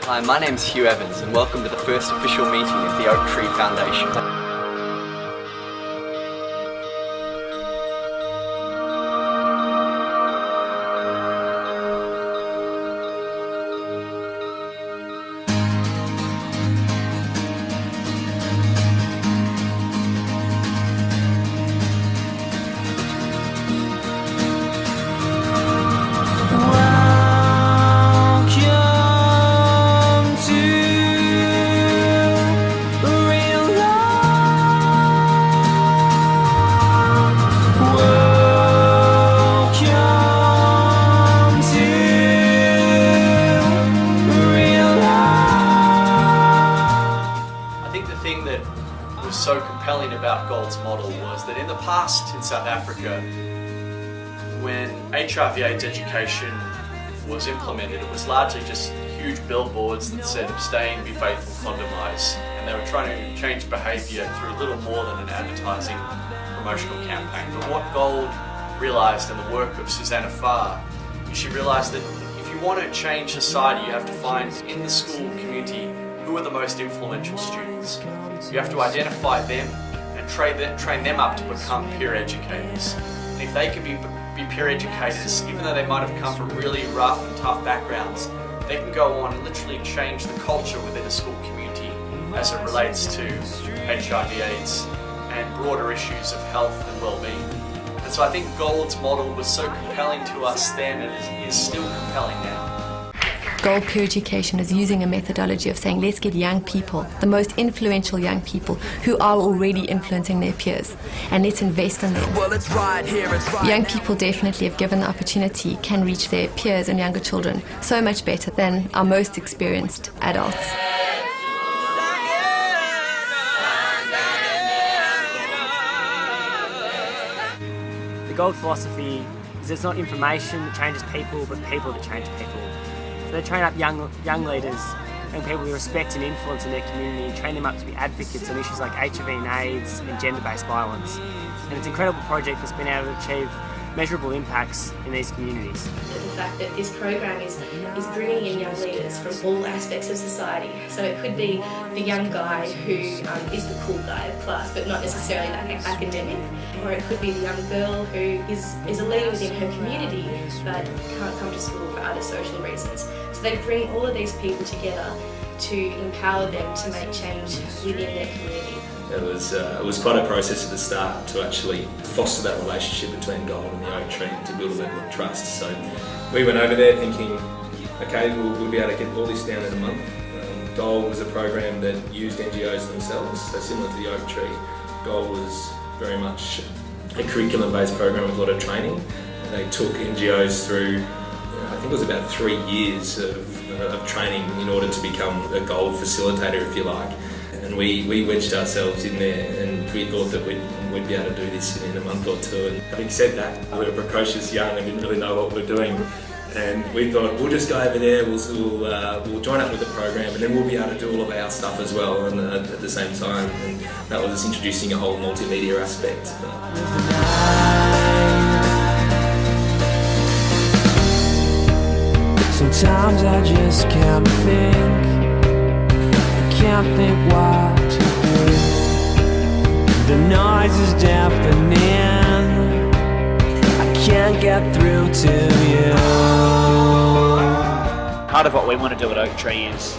Hi, my name's Hugh Evans and welcome to the first official meeting of the Oaktree Foundation. That was so compelling about Gold's model was that in the past in South Africa, when HIV/AIDS education was implemented, it was largely just huge billboards that said abstain, be faithful, condomise, and they were trying to change behaviour through little more than an advertising promotional campaign. But what Gold realised in the work of Susanna Farr is she realised that if you want to change society, you have to find in the school community who are the most influential students. You have to identify them and train them up to become peer educators. And if they can be peer educators, even though they might have come from really rough and tough backgrounds, they can go on and literally change the culture within a school community as it relates to HIV/AIDS and broader issues of health and well-being. And so I think Gold's model was so compelling to us then and is still compelling now. Gold Peer Education is using a methodology of saying let's get young people, the most influential young people who are already influencing their peers, and let's invest in them. Well, it's right here, young people definitely, if given the opportunity, can reach their peers and younger children so much better than our most experienced adults. The Gold philosophy is it's not information that changes people, but people that change people. So they train up young leaders and people with respect and influence in their community and train them up to be advocates on issues like HIV and AIDS and gender-based violence. And it's an incredible project that's been able to achieve measurable impacts in these communities. The fact that this program is bringing in young leaders from all aspects of society. So it could be the young guy who is the cool guy of class, but not necessarily that academic. Or it could be the young girl who is a leader within her community, but can't come to school for other social reasons. So they bring all of these people together to empower them to make change within their community. It was quite a process at the start to actually foster that relationship between Gold and the Oaktree and to build a level of trust. So we went over there thinking, okay, we'll be able to get all this down in a month. Gold was a program that used NGOs themselves, so similar to the Oaktree. Gold was very much a curriculum-based program with a lot of training. And they took NGOs through, I think it was about 3 years of training in order to become a Gold facilitator, if you like. And we wedged ourselves in there and we thought that we'd be able to do this in a month or two. And having said that, we were precocious young and didn't really know what we were doing. And we thought, we'll just go over there, we'll join up with the program and then we'll be able to do all of our stuff as well and, at the same time. And that was introducing a whole multimedia aspect. Sometimes I just can't think what to do. The noise is deafening, I can't get through to you. Part of what we want to do at Oaktree is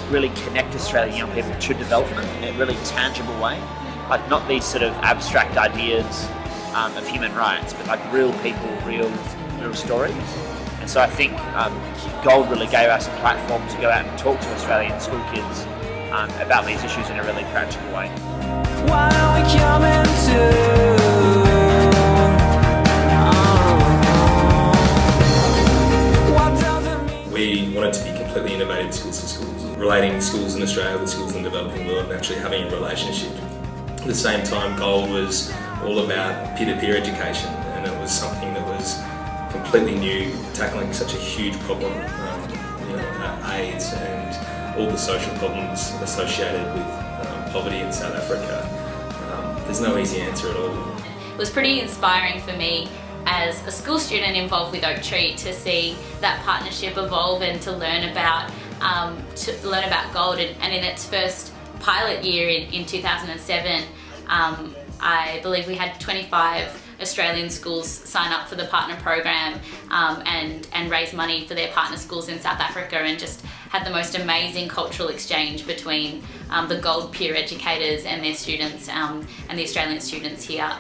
really connect Australian young people to development in a really tangible way. Like not these sort of abstract ideas of human rights, but like real people, real stories. And so I think Gold really gave us a platform to go out and talk to Australian school kids about these issues in a really practical way. Why are we coming to? We wanted to be completely innovative schools to schools, relating schools in Australia with schools in the developing world and actually having a relationship. At the same time, Gold was all about peer-to-peer education, and it was something that was completely new, tackling such a huge problem, AIDS and all the social problems associated with poverty in South Africa. There's no easy answer at all. It was pretty inspiring for me as a school student involved with Oaktree to see that partnership evolve and to learn about to learn about gold. And in its first pilot year in 2007, I believe we had 25 Australian schools sign up for the partner program and raise money for their partner schools in South Africa, and just had the most amazing cultural exchange between the gold peer educators and their students and the Australian students here.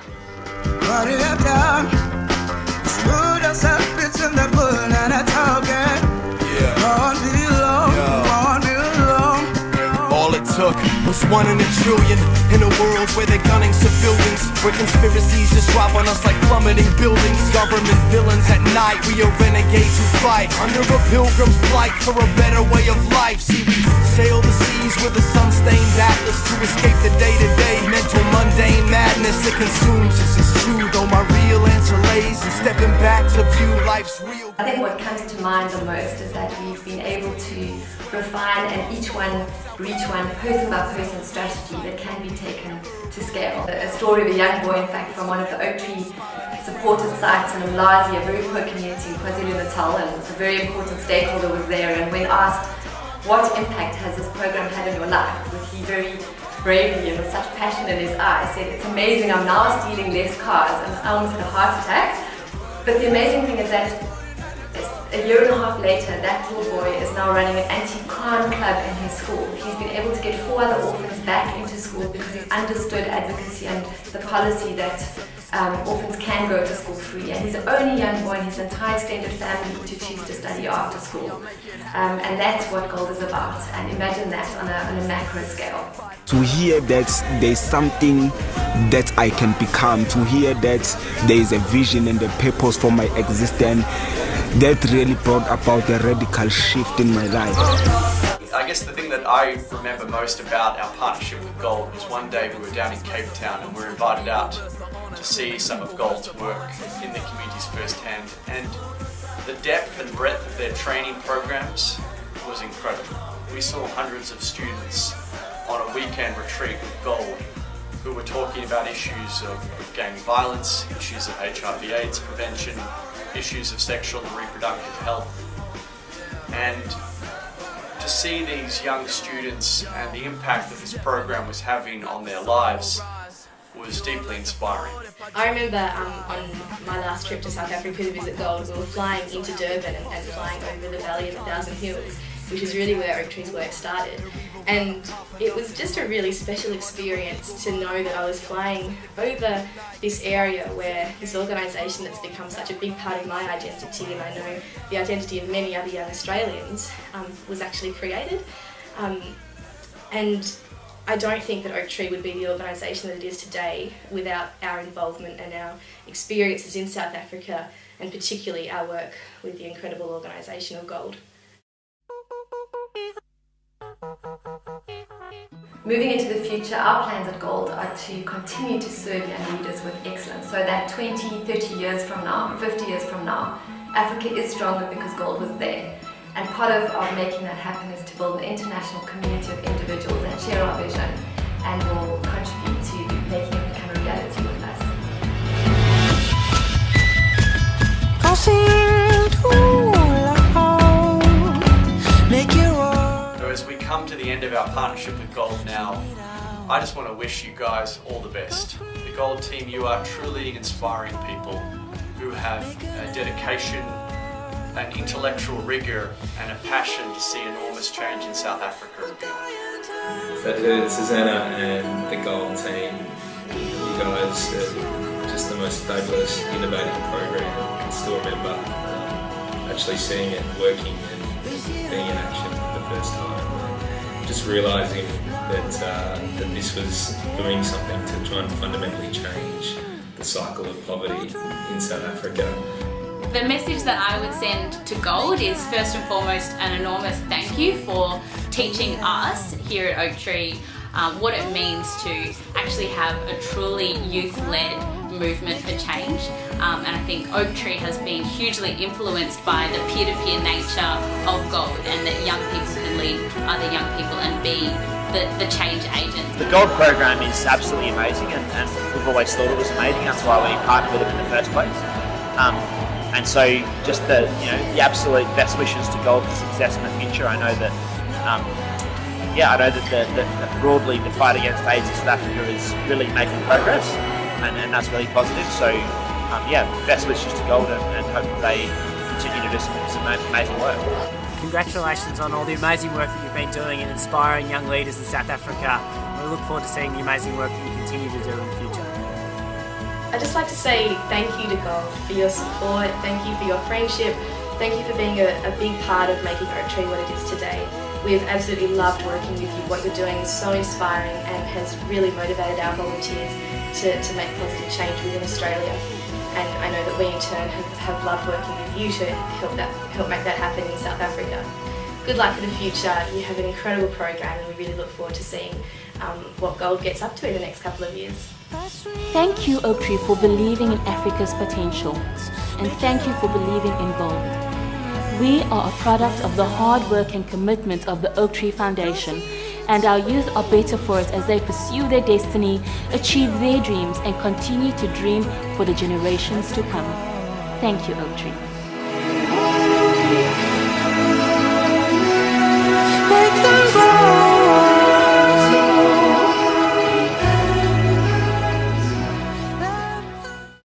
All it took was 1 in a trillion in a world where they're gunning civilians, where conspiracies just drop on us like plummeting buildings. Government villains at night, we are renegades who fight under a pilgrim's plight for a better way of life. See, we sail the seas with a sun-stained atlas to escape the day-to-day mental mundane madness that consumes us. It's true, though my real answer lays in stepping back to view life's real. I think what comes to mind the most is that we've been able to refine and reach one person-by-person strategy that can be taken to scale. A story of a young boy, in fact, from one of the Oaktree supported sites in Umlazi, a very poor community in KwaZulu-Natal, and a very important stakeholder was there, and when asked, what impact has this program had in your life, he very bravely and with such passion in his eyes said, it's amazing, I'm now stealing less cars, and I almost had a heart attack. But the amazing thing is that a year and a half later, that little boy is now running an anti-crime club in his school. He's been able to get 4 other orphans back into school because he's understood advocacy and the policy that orphans can go to school free. And he's the only young boy in his entire extended family to choose to study after school. And that's what Gold is about. And imagine that on a macro scale. To hear that there's something that I can become, to hear that there is a vision and a purpose for my existence, that really brought about a radical shift in my life. I guess the thing that I remember most about our partnership with Gold was one day we were down in Cape Town and we were invited out to see some of Gold's work in the communities firsthand, and the depth and breadth of their training programs was incredible. We saw hundreds of students on a weekend retreat with Gold who were talking about issues of gang violence, issues of HIV/AIDS prevention, issues of sexual and reproductive health. And to see these young students and the impact that this program was having on their lives was deeply inspiring. I remember on my last trip to South Africa to visit Gold, we were flying into Durban and flying over the Valley of a Thousand Hills, which is really where Oaktree's work started. And it was just a really special experience to know that I was flying over this area where this organisation that's become such a big part of my identity, and I know the identity of many other young Australians, was actually created. And I don't think that Oaktree would be the organisation that it is today without our involvement and our experiences in South Africa, and particularly our work with the incredible organisation of Gold. Moving into the future, our plans at Gold are to continue to serve young leaders with excellence so that 20, 30 years from now, 50 years from now, Africa is stronger because Gold was there. And part of making that happen is to build an international community of individuals that share our vision and will contribute to making it become a reality with us. So as we come to the end of our partnership with Gold now, I just want to wish you guys all the best. The Gold team, you are truly inspiring people who have a dedication, an intellectual rigour and a passion to see enormous change in South Africa and beyond. So to Susanna and the Gold team, you guys are just the most fabulous, innovative program. I can still remember actually seeing it working and being in action for the first time. Just realising that this was doing something to try and fundamentally change the cycle of poverty in South Africa. The message that I would send to Gold is first and foremost an enormous thank you for teaching us here at Oaktree what it means to actually have a truly youth-led movement for change. And I think Oaktree has been hugely influenced by the peer-to-peer nature of Gold, and that young people can lead other young people and be the change agents. The Gold program is absolutely amazing, and we've always thought it was amazing. That's why we partnered with them in the first place. And so just the absolute best wishes to Gold for success in the future. I know that I know that broadly the fight against AIDS in South Africa is really making progress, and that's really positive. So best wishes to Golden, and hope that they continue to do some amazing work. Congratulations on all the amazing work that you've been doing in inspiring young leaders in South Africa. We look forward to seeing the amazing work that you continue to do in the future. I'd just like to say thank you to Gold for your support, thank you for your friendship, thank you for being a big part of making Oaktree what it is today. We've absolutely loved working with you. What you're doing is so inspiring and has really motivated our volunteers to make positive change within Australia. And I know that we in turn have loved working with you to help make that happen in South Africa. Good luck for the future. You have an incredible program, and we really look forward to seeing what Gold gets up to in the next couple of years. Thank you, Oaktree, for believing in Africa's potential, and thank you for believing in Gold. We are a product of the hard work and commitment of the Oaktree Foundation, and our youth are better for it as they pursue their destiny, achieve their dreams, and continue to dream for the generations to come. Thank you, Oaktree.